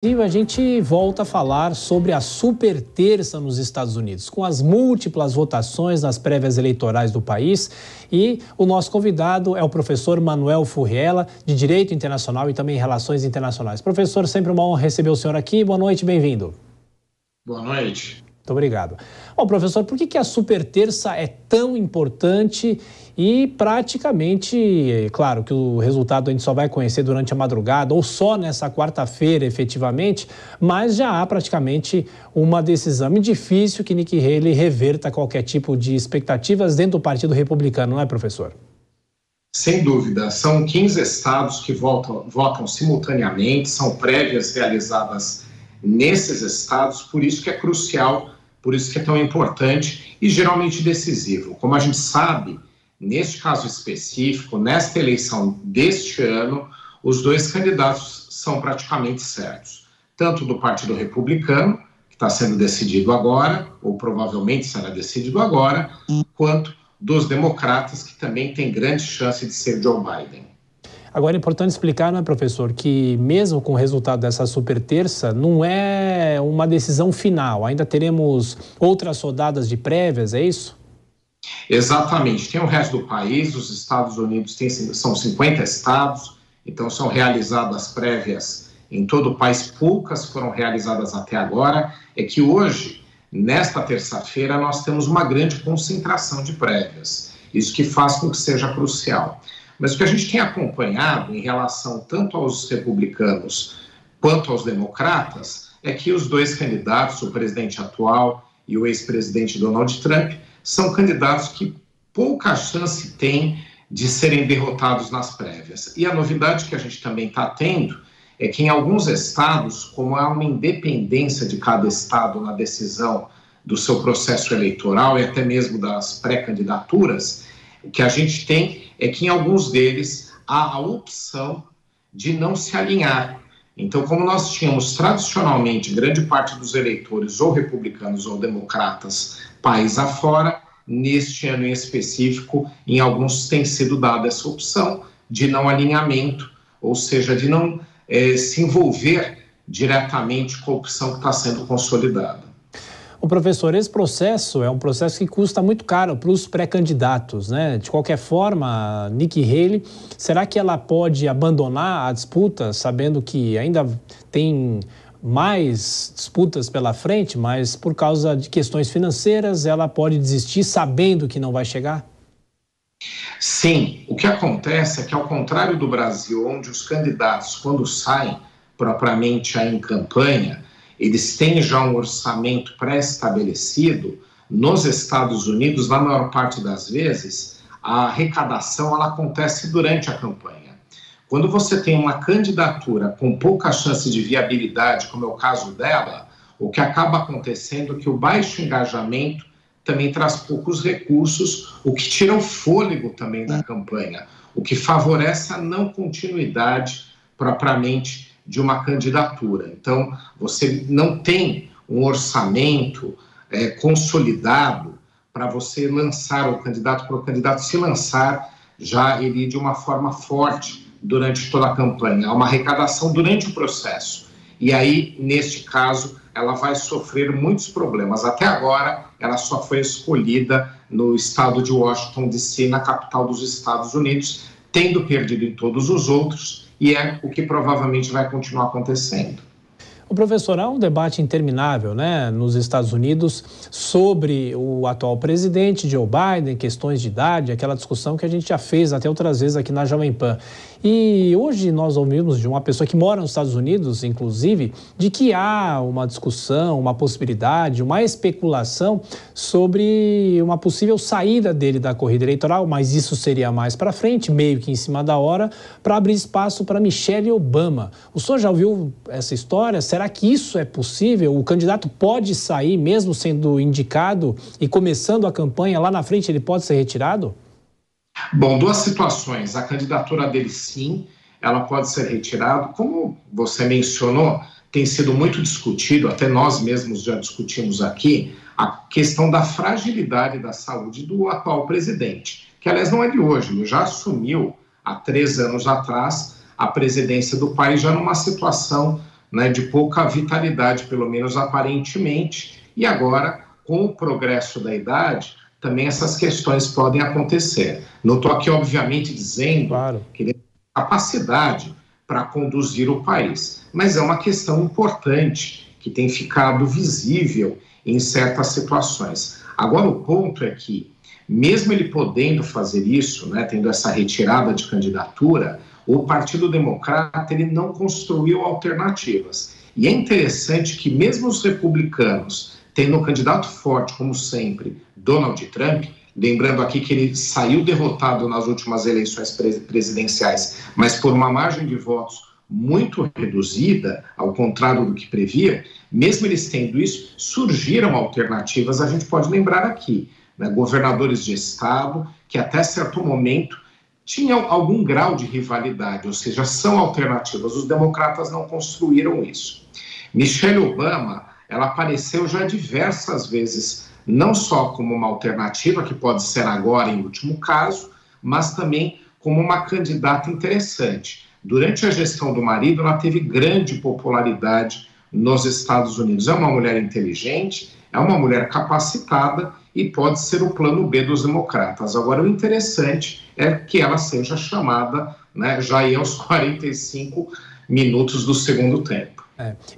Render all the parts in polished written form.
E a gente volta a falar sobre a super terça nos Estados Unidos, com as múltiplas votações nas prévias eleitorais do país. E o nosso convidado é o professor Manuel Furriela, de Direito Internacional e também Relações Internacionais. Professor, sempre uma honra receber o senhor aqui. Boa noite, bem-vindo. Boa noite. Muito obrigado. Bom, professor, por que a super terça é tão importante e praticamente, claro que o resultado a gente só vai conhecer durante a madrugada ou só nessa quarta-feira efetivamente, mas já há praticamente uma decisão difícil que Nikki Haley reverta qualquer tipo de expectativas dentro do Partido Republicano, não é, professor? Sem dúvida, são 15 estados que votam simultaneamente, são prévias realizadas nesses estados, por isso que é crucial, por isso que é tão importante e geralmente decisivo. Como a gente sabe, neste caso específico, nesta eleição deste ano, os dois candidatos são praticamente certos, tanto do Partido Republicano, que está sendo decidido agora, ou provavelmente será decidido agora, quanto dos democratas, que também tem grande chance de ser Joe Biden. Agora é importante explicar, né, professor, que mesmo com o resultado dessa super terça, não é uma decisão final. Ainda teremos outras rodadas de prévias, é isso? Exatamente. Tem o resto do país, os Estados Unidos são 50 estados, então são realizadas prévias em todo o país. Poucas foram realizadas até agora. É que hoje, nesta terça-feira, nós temos uma grande concentração de prévias. Isso que faz com que seja crucial. Mas o que a gente tem acompanhado em relação tanto aos republicanos quanto aos democratas é que os dois candidatos, o presidente atual e o ex-presidente Donald Trump, são candidatos que pouca chance têm de serem derrotados nas prévias. E a novidade que a gente também está tendo é que em alguns estados, como há uma independência de cada estado na decisão do seu processo eleitoral e até mesmo das pré-candidaturas, o que a gente tem é que em alguns deles há a opção de não se alinhar. Então, como nós tínhamos tradicionalmente grande parte dos eleitores ou republicanos ou democratas país afora, neste ano em específico, em alguns tem sido dada essa opção de não alinhamento, ou seja, de não se envolver diretamente com a opção que está sendo consolidada. O professor, esse processo é um processo que custa muito caro para os pré-candidatos, né? De qualquer forma, Nikki Haley, será que ela pode abandonar a disputa, sabendo que ainda tem mais disputas pela frente, mas por causa de questões financeiras, ela pode desistir sabendo que não vai chegar? Sim, o que acontece é que, ao contrário do Brasil, onde os candidatos, quando saem propriamente em campanha, eles têm já um orçamento pré-estabelecido. Nos Estados Unidos, na maior parte das vezes, a arrecadação ela acontece durante a campanha. Quando você tem uma candidatura com pouca chance de viabilidade, como é o caso dela, o que acaba acontecendo é que o baixo engajamento também traz poucos recursos, o que tira o fôlego também da campanha, o que favorece a não continuidade propriamente de uma candidatura. Então, você não tem um orçamento consolidado para você lançar o candidato, para o candidato se lançar já ele de uma forma forte durante toda a campanha. Há uma arrecadação durante o processo. E aí, neste caso, ela vai sofrer muitos problemas. Até agora, ela só foi escolhida no estado de Washington, D.C., na capital dos Estados Unidos, tendo perdido em todos os outros, e é o que provavelmente vai continuar acontecendo. O professor, há um debate interminável, né, nos Estados Unidos sobre o atual presidente, Joe Biden, questões de idade, aquela discussão que a gente já fez até outras vezes aqui na Jovem Pan. E hoje nós ouvimos de uma pessoa que mora nos Estados Unidos, inclusive, de que há uma discussão, uma possibilidade, uma especulação sobre uma possível saída dele da corrida eleitoral, mas isso seria mais para frente, meio que em cima da hora, para abrir espaço para Michelle Obama. O senhor já ouviu essa história? Será que isso é possível? O candidato pode sair, mesmo sendo indicado e começando a campanha, lá na frente ele pode ser retirado? Bom, duas situações. A candidatura dele, sim, ela pode ser retirada. Como você mencionou, tem sido muito discutido, até nós mesmos já discutimos aqui, a questão da fragilidade da saúde do atual presidente, que, aliás, não é de hoje, ele já assumiu há 3 anos atrás a presidência do país, já numa situação né, de pouca vitalidade, pelo menos aparentemente, e agora, com o progresso da idade, também essas questões podem acontecer. Não estou aqui, obviamente, dizendo que ele tem capacidade para conduzir o país, mas é uma questão importante que tem ficado visível em certas situações. Agora, o ponto é que, mesmo ele podendo fazer isso, né, tendo essa retirada de candidatura, o Partido Democrata ele não construiu alternativas. E é interessante que mesmo os republicanos, tendo um candidato forte, como sempre, Donald Trump, lembrando aqui que ele saiu derrotado nas últimas eleições presidenciais, mas por uma margem de votos muito reduzida, ao contrário do que previa, mesmo eles tendo isso, surgiram alternativas, a gente pode lembrar aqui, né, governadores de estado que até certo momento tinham algum grau de rivalidade, ou seja, são alternativas. Os democratas não construíram isso. Michelle Obama, ela apareceu já diversas vezes, não só como uma alternativa, que pode ser agora em último caso, mas também como uma candidata interessante. Durante a gestão do marido, ela teve grande popularidade nos Estados Unidos. É uma mulher inteligente, é uma mulher capacitada e pode ser o plano B dos democratas. Agora, o interessante é que ela seja chamada, né, já aí aos 45 minutos do segundo tempo.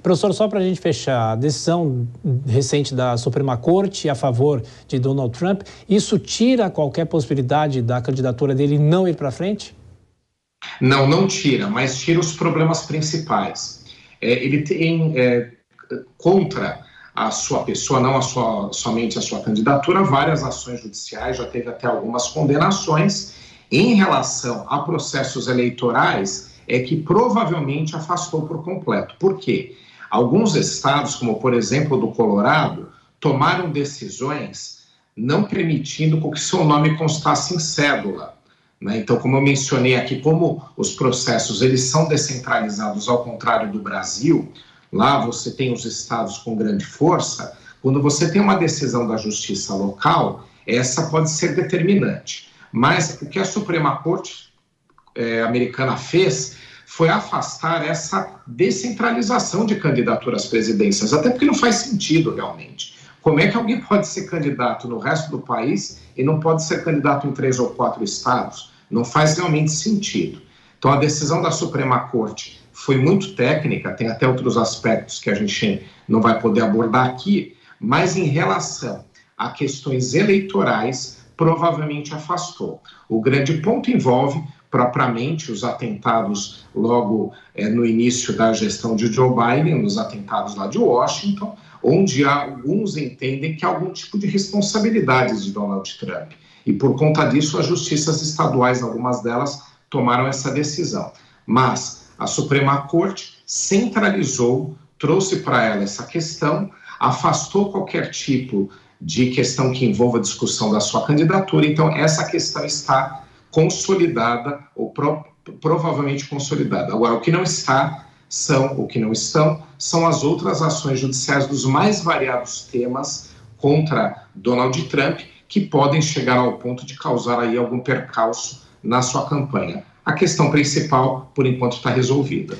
Professor, só para a gente fechar, a decisão recente da Suprema Corte a favor de Donald Trump, isso tira qualquer possibilidade da candidatura dele não ir para frente? Não, não tira, mas tira os problemas principais. Ele tem contra a sua pessoa, não somente a sua candidatura, várias ações judiciais, já teve até algumas condenações. Em relação a processos eleitorais, é que provavelmente afastou por completo. Por quê? Alguns estados, como por exemplo o do Colorado, tomaram decisões não permitindo que seu nome constasse em cédula. Então, como eu mencionei aqui, como os processos eles são descentralizados ao contrário do Brasil, lá você tem os estados com grande força, quando você tem uma decisão da justiça local, essa pode ser determinante. Mas o que a Suprema Corte americana fez foi afastar essa descentralização de candidaturas presidenciais, até porque não faz sentido realmente. Como é que alguém pode ser candidato no resto do país e não pode ser candidato em 3 ou 4 estados? Não faz realmente sentido. Então, a decisão da Suprema Corte foi muito técnica, tem até outros aspectos que a gente não vai poder abordar aqui, mas em relação a questões eleitorais, provavelmente afastou. O grande ponto envolve propriamente os atentados logo no início da gestão de Joe Biden, os atentados lá de Washington, onde alguns entendem que há algum tipo de responsabilidade de Donald Trump. E por conta disso, as justiças estaduais, algumas delas, tomaram essa decisão. Mas a Suprema Corte centralizou, trouxe para ela essa questão, afastou qualquer tipo de questão que envolva a discussão da sua candidatura. Então, essa questão está consolidada, ou provavelmente consolidada. Agora, o que não estão são as outras ações judiciais dos mais variados temas contra Donald Trump, que podem chegar ao ponto de causar aí algum percalço na sua campanha. A questão principal, por enquanto, está resolvida.